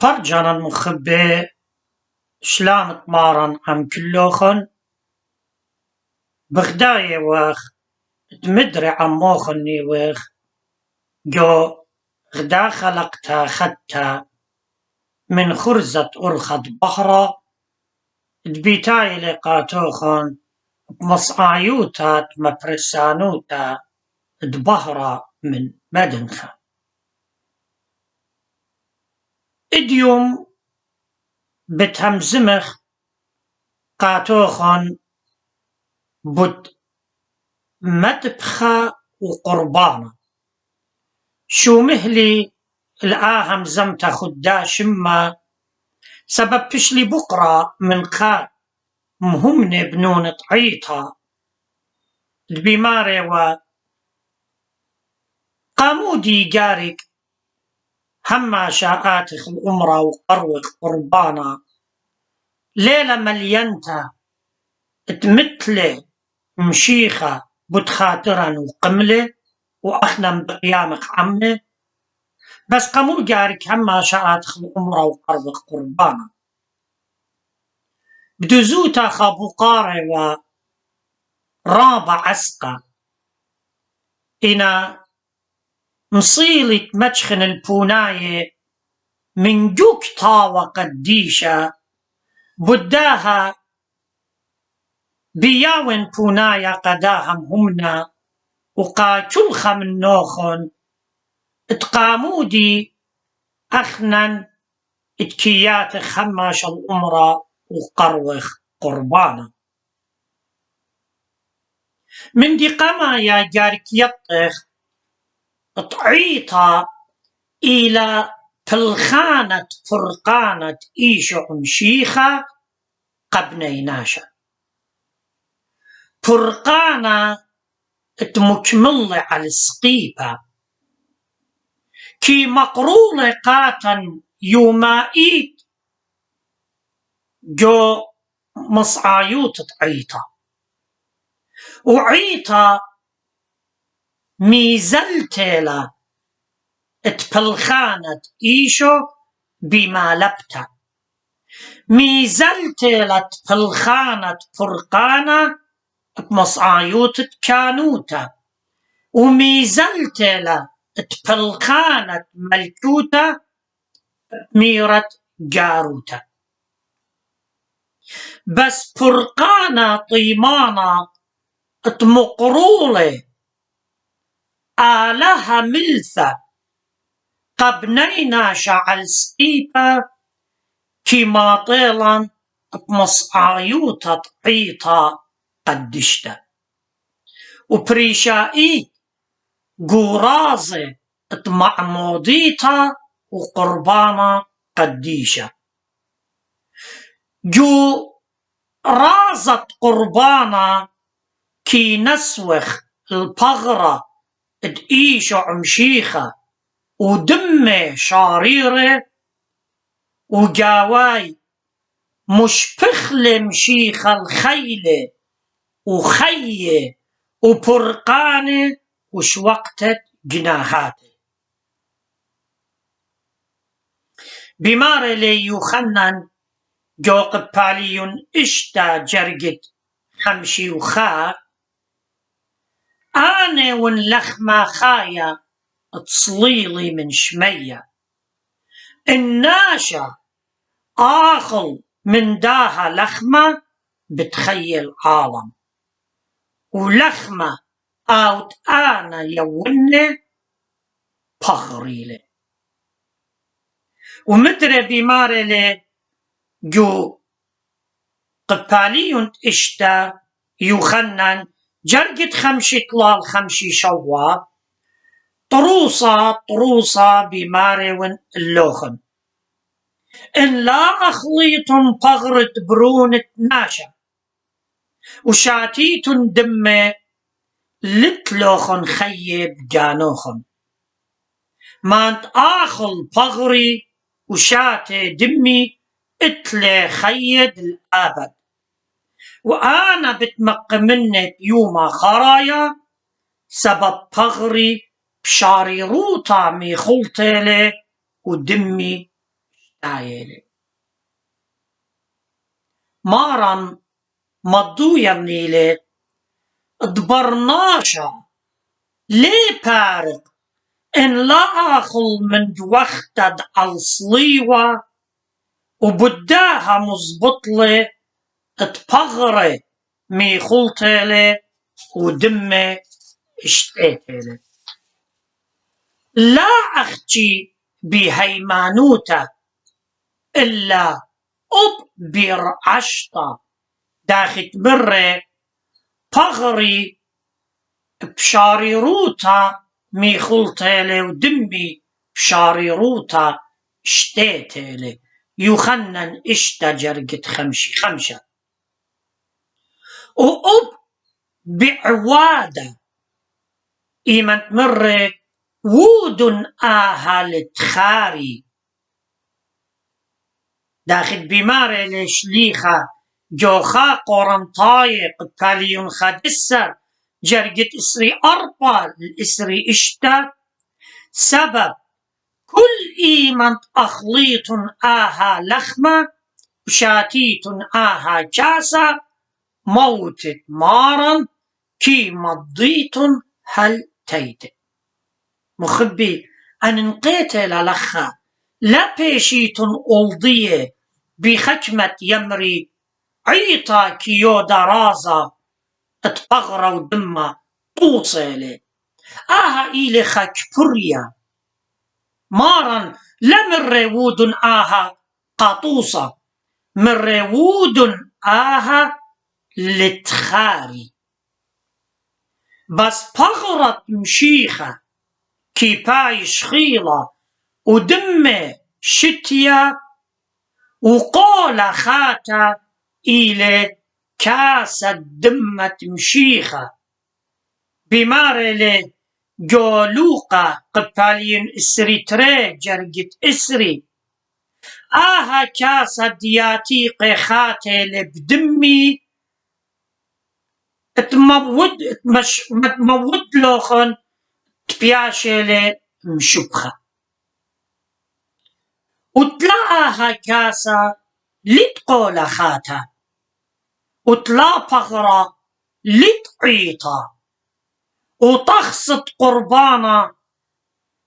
برجانا المخبي شلام تمارن عم كلوخن بغداية وخ تمدري عموخني وخ جو غدا خلقتها خدتها من خرزة أرخد بحرة دبيتاي لقاتوخن بمصعايوتا مبرسانوتا دبهرة من مدنخة إديوم بتهمزمخ قاتوخن بد مدبخة وقربانة شو مهلي الآهم زمتا خدا شما سبب بشلي بقرة من قا مهمني بنون طعيطها البيماري و قامودي قارك هما شاءاتخ الأمرة وقروق قربانا ليلة مليانتا تمثلي مشيخة بتخاطرا وقملة وأخنم بقيامك عمي بس قامو قارك هما شاءاتخ الأمرة وقروق قربانا بدوزوتا خابوقاري و رابع أسقى إنا مصيلة مجخن البوناية من جوك طاوة قديشة بداها بياون بونايا قداهم همنا وقاتلخا من نوخن اتقامودي أخنن اتكيات خماش الأمرة وقروخ قربانا من دي قما يا جارك يطخ طعيطة إلى بلخانة فرقانة إيشو مشيخة قبنيناشا فرقانة تمكملة على السقيبة كي مقرولة قاتن يومائيت جو مصعايوت طعيطة وعيطة ميزلتلا اتبلخانة إيشو بما لبتا ميزلتلا اتبلخانة فرقانة بمصعايوت كانوتا وميزلتلا اتبلخانة ملكوتا ميرة جاروتا بس فرقانة طيمانة اتمقرولة آلها ملثة قبنينا شعل سقيبة كما طيلا بمصعايوتا طعيطة قدشتا وبريشائي قورازة اتمعموديتا وقربانا قديشة جو رازت قربانا كي نسوخ البغرة ادئيشو عمشيخة ودمي شاريرة وجاواي مشبخلة مشيخة الخيلة وخية وبرقانة وشوقتت جناهاته بمار لي يوخنن جو قباليون اشتا جرقت خمشي وخا أنا ونلخمة خايا تصليلي من شمية الناشا آخل من داها لخمة بتخيل عالم ولخمة أوت أنا يونة بغريلة ومدري بمارلة جو قباليون اشتا يوخنن جرقت خمشي طلال خمشي شوا طروصة بمارون اللوخن إن لا أخليتن بغرت برونة ناشا وشاتيتن دمي لتلوخن خيب جانوخن مانت آخل بغري وشاتي دمي اتلي خيد الأبد وأنا بتمق منك يوما خرايا سبب بغري بشاري روطا مي خلطيلي ودمي دايلي مارن مضو يرنيلي دبرناشا لي بارق إن لا أخل من دوختد الصليوة وبداها مزبطلي اتبغري مي خلطيلي ودمي اشتيتيلي لا أختي بهيمانوتا إلا أببر عشطة داخت مري بغري بشاريروتا مي خلطيلي ودمي بشاريروتا اشتيتيلي يوخنن اشتجر خمشة وأب بعوادة إيمن مري وود آهل تخاري داخل بماري لشليخة جوخا قرنطايق باليون خدسر جرجت إسري أربع الإسري إشتا سبب كل إيمن أخليط آها لخمة وشاتيت آها جاسا موتت مارا كي مضيت هل تيت مخبي أن نقيت للخا لا بيشيت ألضية بخكمة يمري عيطا كيو درازا اتبغرا ودما طوصيلي آها إيلي خكبريا مارا لمن ريود آها قاطوسة من ريود آها لتخاري بس بغرت مشيخة كي باي شخيلة ودمي شتيا وقول خاتا إلي كاسة دمة مشيخة بمارلي جولوقة قبالين إسري تري جرجت إسري آها كاسة دياتي قيخاتي لبدمي تمود لوخن تبياشي مشبخة وتلاقاها كاسة لتقول خاتا وتلا بغرة لتعيطا وتخصت قربانا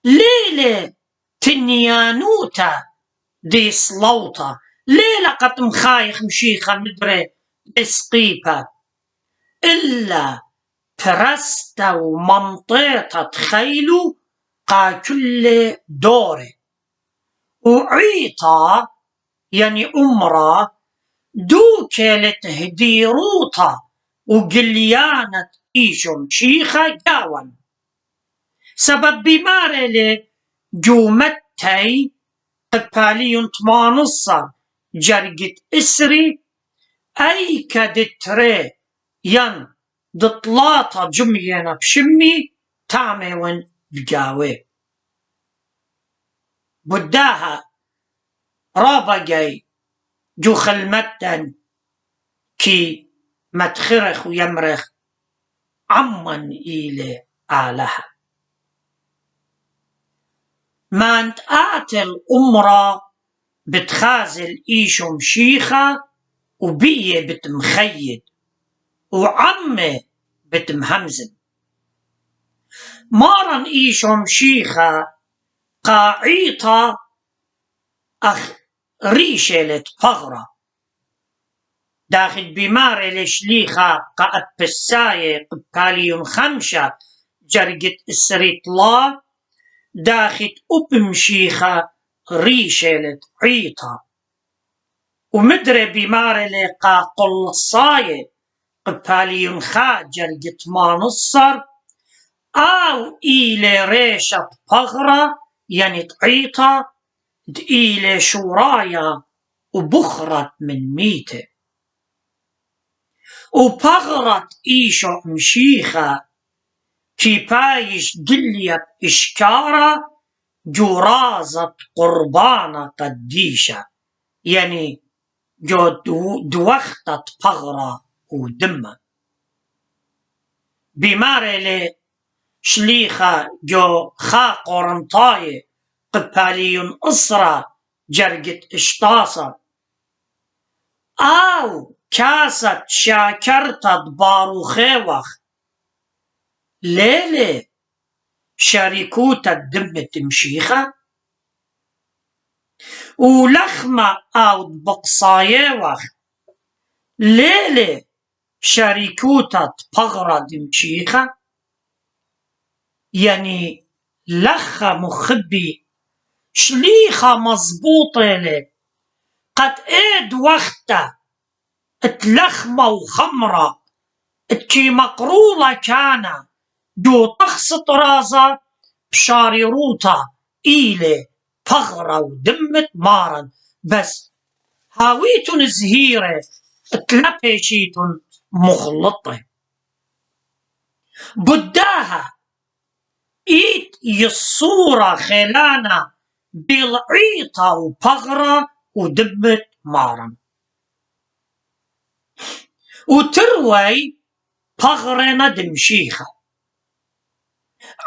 ليلة تنيانوتا دي صلوطة ليلة قد مخايخ مشيخة مدري اسقيبة إلا برستا ومنطيطة تخيلوا قا كل دوري وعيطا يعني أمرا دوكلت هديروطا وقليانة إيشم شيخة جاون سبب بمارلي جومتي قباليون طمانصة جرقت إسري أي كدتري ين دطلاطة جمينا بشمي تعميون بجاوي بداها رابقي جو خلمتن كي متخرخ ويمرخ عمن إلي آلها ما انت آتل أمرا بتخازل إيشو مشيخة وبيه بتمخيد وعمي بتمهمزن مارن إيشو مشيخة قاعيطة أخ ريشلت بغرة داخل بماري لشليخة قاعد بساية قباليون خمشة جرقت السريطلا داخل أبمشيخة ريشلت عيطة ومدري بماري لقا قلصاية قباليون خا جرقت مانصر أو إيلي ريشة بغرة يعني تعيطة دقيلة شورايا وبخرت من ميته وبغرت إيشو مشيخة كي بايش قليت إشكارة جرازة قربانة قديشة يعني جو دوختت بغرة ودمة بمارلي شليخة جو خا قرنطاية قباليون أسرة جرجت اشطاصر أو كاسة شاكرتة باروخيوخ ليلي شاركوتا الدم تمشيخة ولخمة أو بقصايوخ ليلي شاركوتا بغرة دمشيخة يعني لخة مخبي شليخة مظبوطة لي قد ايد وقته اتلخمة وخمرة اتكي مقرولة كان دو تخصط رازة بشاري روطة إيلي بغرة ودمت مارن بس هاويتن زهيرة اتلبيشيتن مخلطة بداها إيت يصورة خلانا بالعيطة وبغرة ودمت مارن وتروي بغرة دمشيخة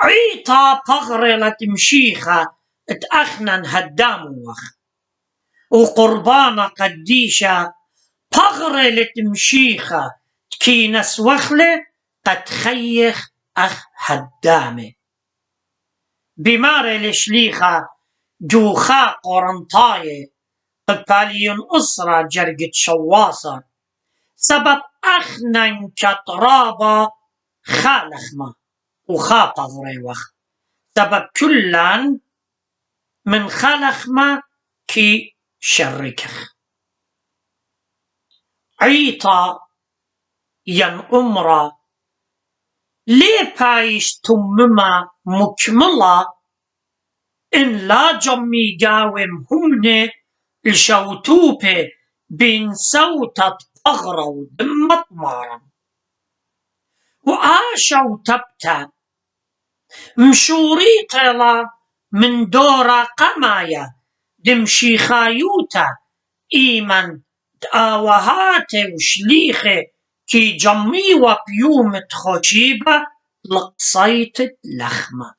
عيطة بغرة دمشيخة اتأخنن هداموخ وقربانة قديشة بغرة تمشيخة كينس وخلة قد خيخ أخ هدامه بمارة لشليخة جوخا قرنطاية قباليون أسرة جرقت شواصر سبب أخنن كترابة خالخمة وخا بغريوخ سبب كلان من خالخمة كي شركخ عيطا ين أمرا ليه بايش تمما مكملة إن لا جمي قاوم همني الشوتوبة بين صوتة بغرة ودمت مارا وآشو تبتا مشوري طلا من دورا قمايا دمشي خايوتا إيمن دآوهاتي وشليخي كي جمي وبيومت خوشيبة لقصيت لخمة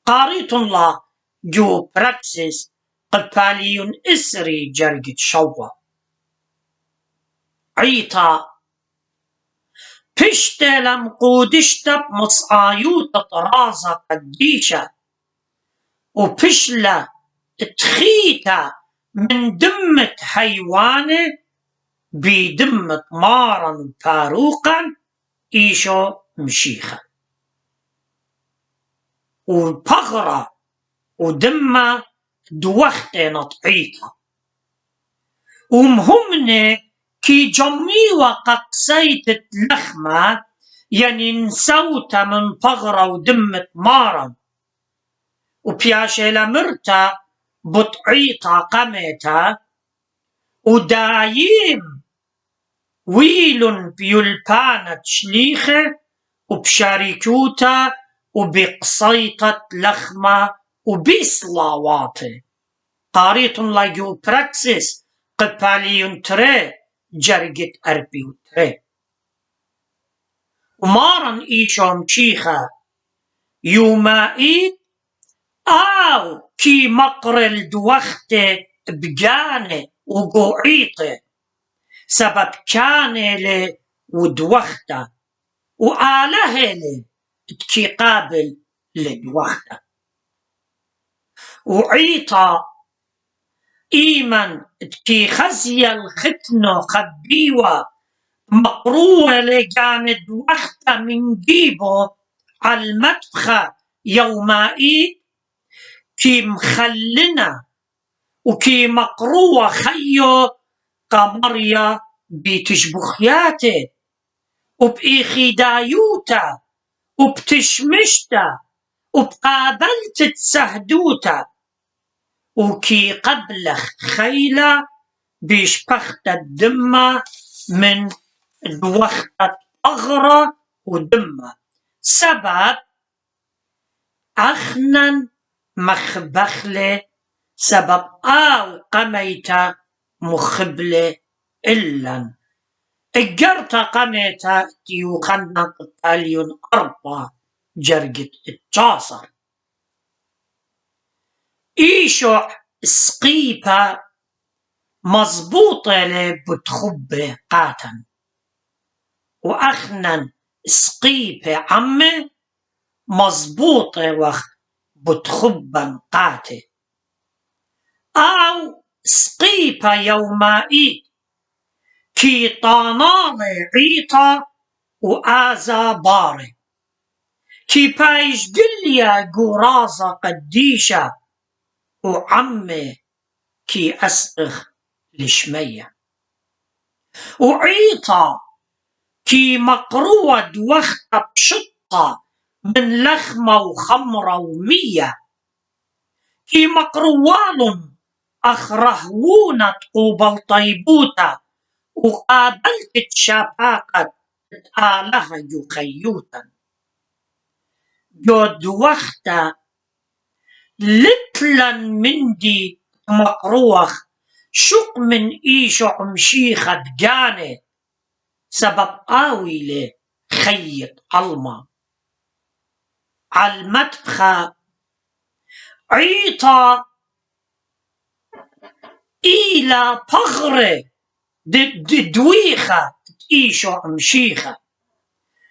قاريت الله جو براكسيس قباليون إسري جرقت شوى عيطا بشتلم قودشتب مصايوت طرازة قديشة وبشلة تخيتا من دمة حيوانة بدمة مارا باروقا إيشو مشيخة وبغرة ودمة دوختة نطعيتا ومهمنة كي جمي وققسيت اللخمة يعني نسوت من بغرة ودمة مارا وبياشي لمرتا بطعيتا قميتا ودايم ويل بيلبانة شليخة وبشاركوتا وبقصيطة لخمة وبيصلاواتي قاريت لاجو براكسيس قباليون تري جرقت أربيو تري ومارن إيشو مشيخة يومائي أو كي مقرل دوخته بجانه وقوعيته سبب كانه لي ودوخته وآله لي كي قابل لدوخته وعيطا إيمن كي خزي الختنو خبيوة مقروة لجانه دوخته من جيبه على المدخة يومائي كي مخلنا وكي مقروة خيو قمريا بتشبخياته وبإخدايوتا وبتشمشتا وبقابلت تسهدوتا وكي قبلخ خيلة بيشبخت الدمة من دوختة أغرى ودمة سبب أخنن مخبخلة سبب آو قميتا مخبلة إلا اجرتا قميتا يوخنا قتاليون 4 جرقت الجاصر إيشو سقيبا مزبوطة بتخبة قاتن وأخنا سقيبة عمي مزبوطة بتخبا قاتي أو سقيبة يومائي كي طانالي عيطة وآزا باري كي بايش دليا قرازة قديشة وعمي كي أسقخ لشمية وعيطة كي مقروة وخطة بشطة من لخمة وخمرة ومية كي مقروال أخرهونة قوبل طيبوتة وقابلت شاباقة آلها يخيوتا جود وقتا لتلا مندي مقروخ شق من إيشو عمشيخة دقاني سبب آويلي خيط علما عالمدبخة عيطة إلى بغرة دويخة إيشو عمشيخة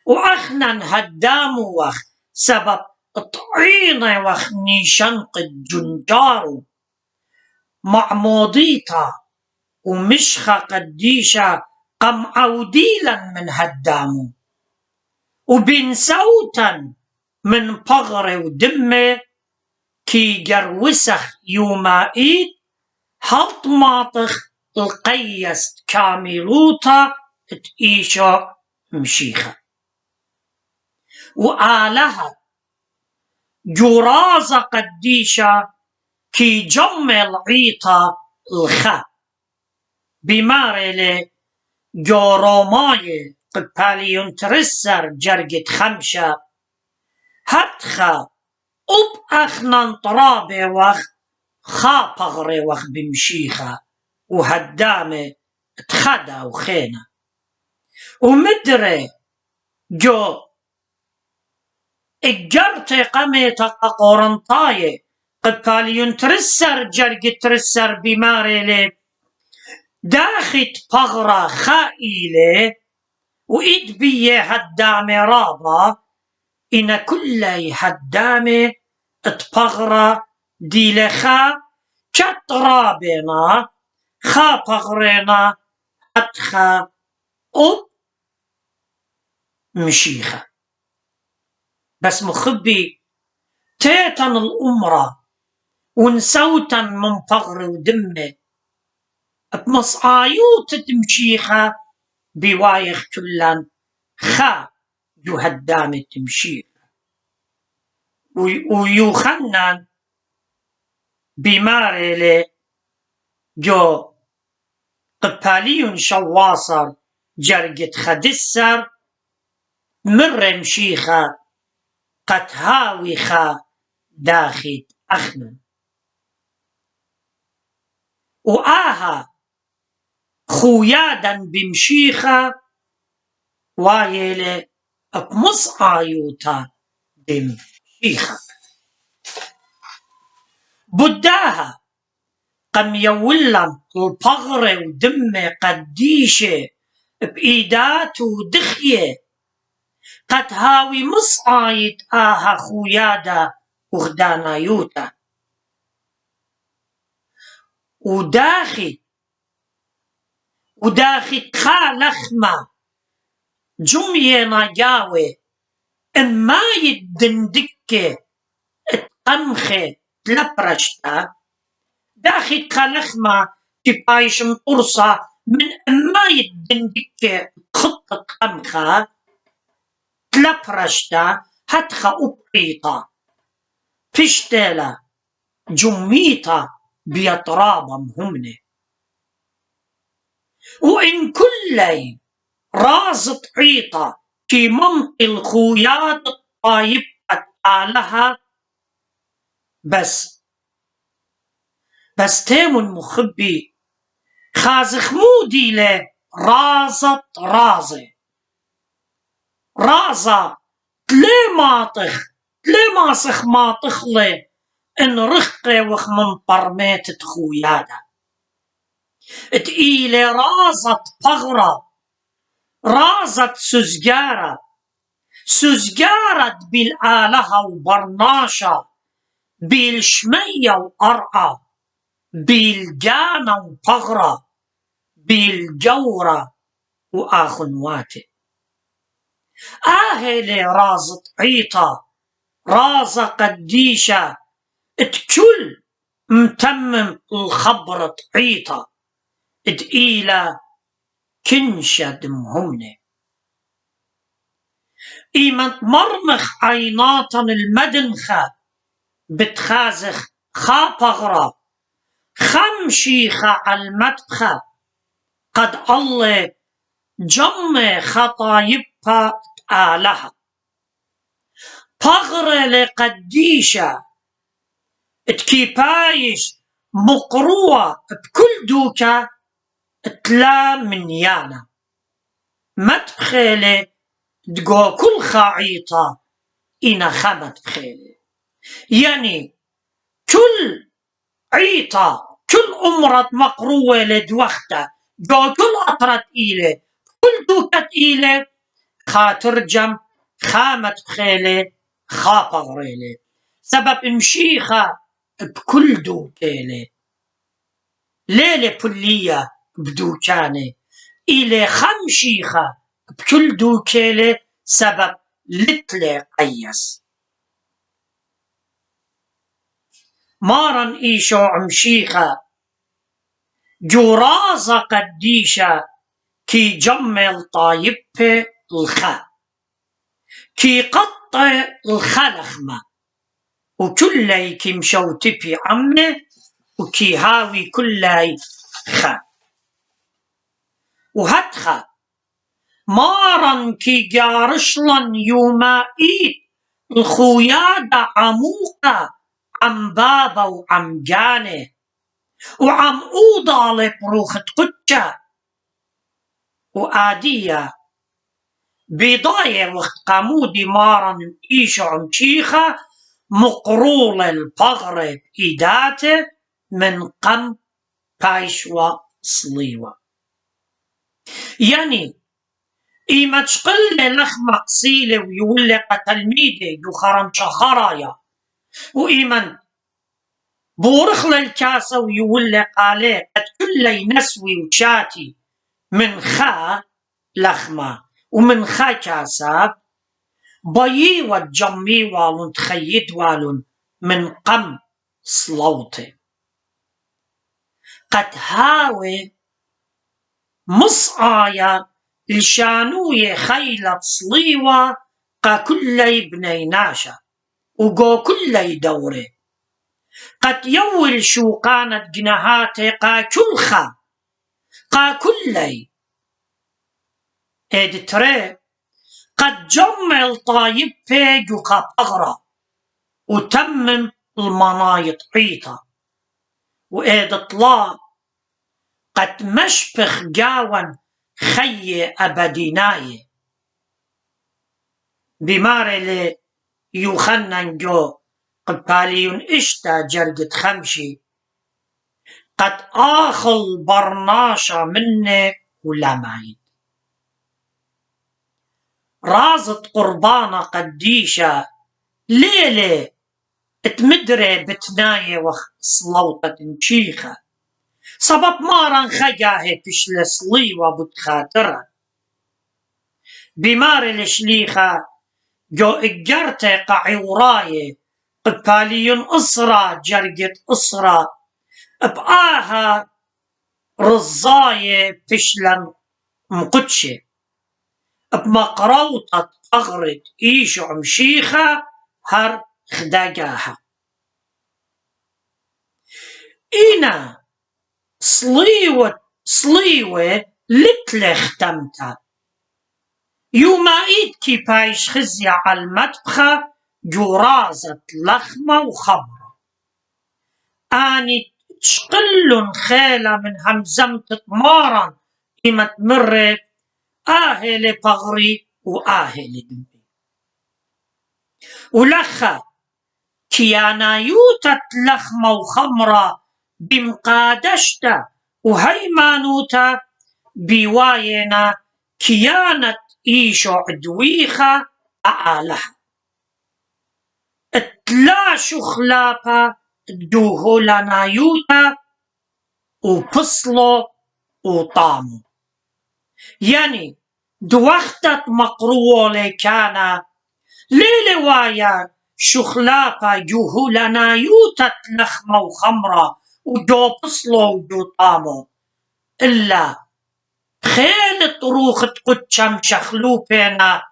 وأخنا هدامو وخ سبب طعينة وخ نيشنق الجنجارو معموضيتا ومشخة قديشة قم عوديلا من هدامو وبين صوتا من بغرة ودمه كي جروسخ يومائيت هلط ماطخ القيست كاملوتا تئيشا مشيخة وآلها جرازة قديشة كي جمل عيطة الخا بمارلي جوروماي قباليون ترسر جرقت خمشة هتخا أب أخنا طرابي وخ خا بغري وخ بمشيخة وهدامي تخدا وخينة ومدري جو اجرتي قميتا قورنطاي قباليون ترسر جرقت ترسر بمارلي داخت بغرة خائلة وإد بيه هدامي رابا إن كلي هدامي اتبغرة ديلخا كترابنا خا بغرنا أتخا أب مشيخة بس مخبي تيتن الأمرة ونسوتا من بغر ودمه بمصعايوت تمشيخة بوايخ كلان خا يهدام تمشيخ ويوخنن بمارلي جو قباليون شواصر جرقت خدسر مر مشيخة قد هاويخة داخل أخنا وآها خويادا بمشيخة وايلي بمصعايوتا بمشيخة بداها قم يولن البغرة ودمة قديشة بإيدات ودخية قد هاوي مصعايد آها خويادا وغدانايوتا وداخي خا لخمة جمية نجاوي إما يدندكة اتقمخة تلبرشتا داخي خا لخمة تبايش مقرصة من إما يدندكة خطة قمخة تلبرشتا هتخا أبريطة فشتلا جميطة بيطرابم همنه وإن كلي رازط عيطة في منطق الخويات الطايب آلها بس تيمون مخبي خازخ مودي له رازط رازة تلي ماسخ ماطخ له إن رخي وخ من برميت خويادا تقيلة رازت بغرة، رازت سزجارة، سزجارة بالآلهة وبرناشة، بالشمية وقرعة، بالجانة وبغرة، بالجورة وآخنواتي. آهلة رازت عيطة، رازة قديشة، تكل متمم الخبرة عيطة، تقيلة كنشة دمهمنة. إيمن مرمخ عيناتا المدنخة بتخازخ خابغرة، خمشيخة عالمدخة، قد الله جمع خطايبها آلها. بغرة لقديشة تكيبايش مقروة بكل دوكا تلا من يانا، مدخلة تقو كل خعيطة إنا خمت بخيلة. يعني كل عيطة، كل أمرة مقروة لدوخته، جو كل أطرة تقيلة، كل دوكة تقيلة، خاترجم خامت بخيلة خاپة غريلة، سبب مشيخة بكل دوكيلة، ليلة كلية بدوكانة، إلى خمشيخة بكل دوكيلة، سبب لتلي قيس. مارن إيشو عمشيخة جورازة قديشة، كي جمل طايبة الخا، كي قطع الخلخمة، وكلي كي مشوتبي عمه، وكي هاوي كلي خا. وهتخا مارن كي جارشلن يومائيت الخويادة عموقة عم بابا وعم جانه، وعم أوضة لبروخة قدشة، وآدية بضاية وقت قامودي مارن إيشو عمشيخة مقرول البغرة إيداته من قم بايشوا صليوة. يعني إيما تشقل لخمة قصيلة ويولي تلميذة يخرم شخرايا، وإيمن بورخ للكاسة ويولي قالي قد كل نسوي وشاتي من خا لخمة ومن خا كاساب بيي وجمي والون تخيد والون من قم صلوتي. قد هاوي مصعايا لشانوية خيلة صليوة قا كلي بني ناشا وقو كلي دوري، قد يول شو قانت جنهاتي قا كلخا قا كلي ادتري، قد جمل طايب فيجو قا بغرة وتمم المنايط عيطة، وإدطلا قد مشبخ جاون خي أبديناي. بمارلي يوخنن جو قباليون إشتا جرقت خمشي، قد آخل برناشا مني ولا معيد. رازت قربانة قديشة ليلة تمدري بتناية وصلوطة مشيخة، سبب مارن خجاهي بشل صليوة بتخاترة. بماري الشليخة جو اجرتي قعوراية قباليون أسرة جرقت أسرة بآها رزاية بشلن مقدشة بمقروطة أغرد إيشو عمشيخة هر خداقاها. إنا صليوة لتلخ تمتا يومائيد كي بايش خزي على المدبخة جرازة لخمة وخمرة، آني تشقلن خيلة من همزمة طمارا إما تمر آهل بغري وآهل دمي، ولخا كيانا يوتت لخمة وخمرة بمقادشتا وهيمانوتا بواينا كيانة إيشو عدويخة أعالها اتلا شخلابا دوهو لنايوتا وبصلو وطامو يعني دوختت مقروة كان ليلة وايا شخلابا جوهو لنايوتا لخمة وخمرة ودو بصلو ودو طامو إلا خيل طروخة قدشم شخلوبينا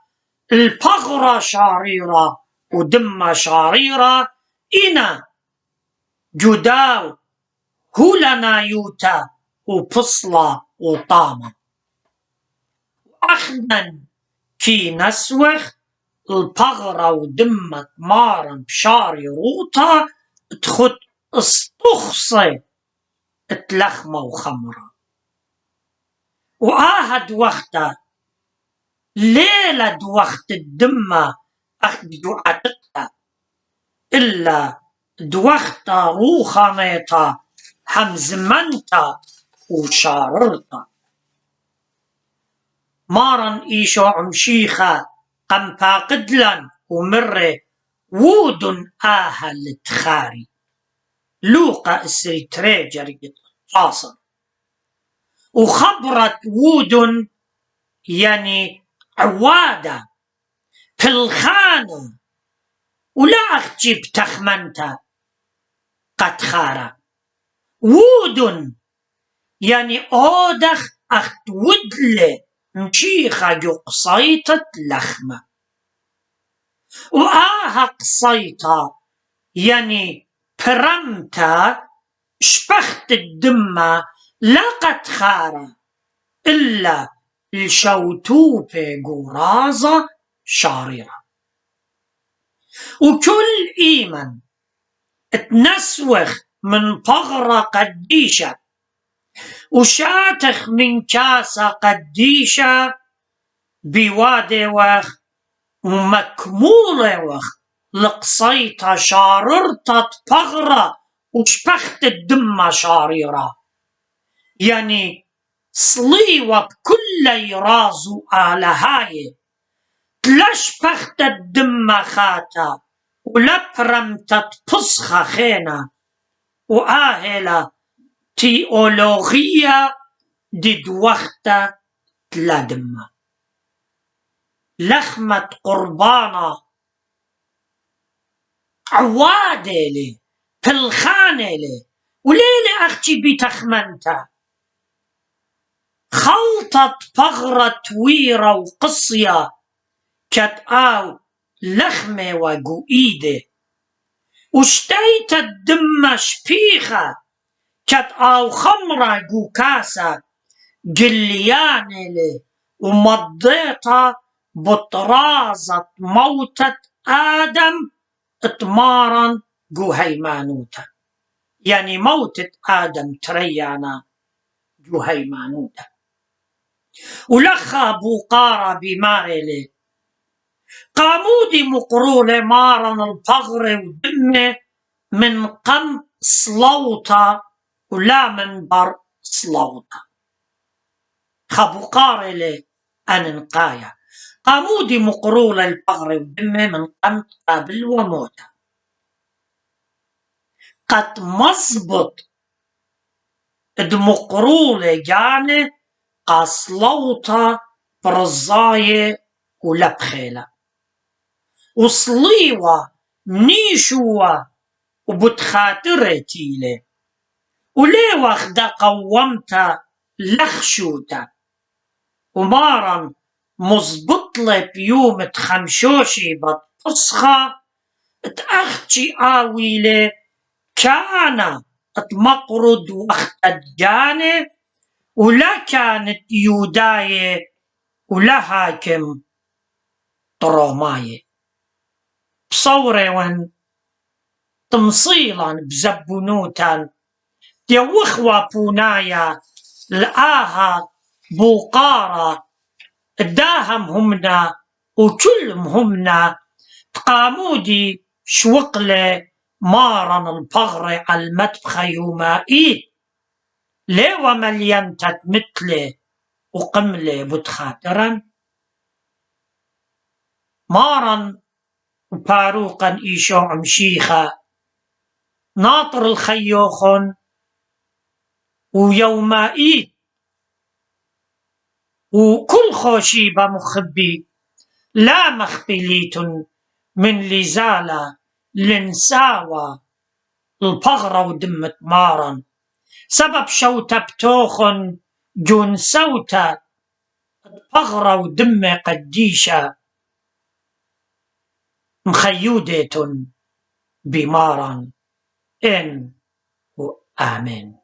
البغرة شاريرة ودم شاريرة إنا جداو هولنا يوتا وبصلة وطامة أخنا كي نسوخ البغرة ودمة مارن بشاري روطة تخد استخصي اتلخمة وخمرة وآهد وقتا ليلة وقت الدمة أخدو عتقتا إلا دوختا روخا ميتا حمزمنتا وشاررتا مارن إيشو عمشيخا قمبا قدلا ومرة وود آهل تخاري لوقا السيتري جريد قاصر وخبرت وود يعني عوادة في الخانة ولا أختي بتخمنتا قد خارا وود يعني أودخ أخت ودلي مشيخة جو قصيطة لخمة وآها قصيطة يعني برمتا شبخت الدمة لقد خارا إلا الشوتوبة قرازة شاررة وكل إيمن تنسوخ من بغرة قديشة وشاتخ من كاسة قديشة بوادي وخ ومكمولة وخ لقصيتها شاررتها بغرة وشبخت الدمة شاررة يعني صليوة بكل يرازو آلهاي تلشبخت الدمة خاتا ولبرمتت بصخة خينا وآهلة تيولوغية دي دوختا تلادمة لخمة قربانة عوادلي في الخانلي وليلة أختي بتخمنتا خلطت بغرة ويرة وقصية كتآو لخمة وقوئيدة وشتيت الدم شبيخة كتآو خمرة قوكاسة جليانلي ومضيتها بطرازة موتة آدم اتمارن جو هيمانوتا يعني موتة آدم تريانا جو هيمانوتا ولخا بوقارة بمارلي قامودي مقرولة مارن البغر ودمه من قم صلوطة ولا من بر صلوطة خبوقارلي أننقايا قامودي مقرولة البغر ودمه من قم قابل وموتة قد مزبط دمقرولة جاني قاصلوطة برزاية ولبخيلة وصليوة نيشوة وبتخاطرة تيلة وليه واخدة قومتا لخشوتا ومارن مزبطلة بيوم تخمشوشي بتصخة تأختي آويلة كان اتمقرد وقت الجاني ولا كانت يوداية ولا هاكم طروماية بصورة وان تمصيلا بزبنوتا يوخوا بونايا لآها بوقارة داهم همنا وكلهم همنا تقامودي شوقلة مارن البغر على المدبخة يومائي لي وملينتت مثلي وقملي بتخاطرا مارا وباروقا إيشو مشيخا ناطر الخيوخن ويومائي وكل خوشيبة مخبي لا مخبليت من لزالة لنساوى البغرة ودمت مارا سبب شوتة بتوخن جون سوتة بغرة ودمة قديشة مخيودة بمارا إن وآمين.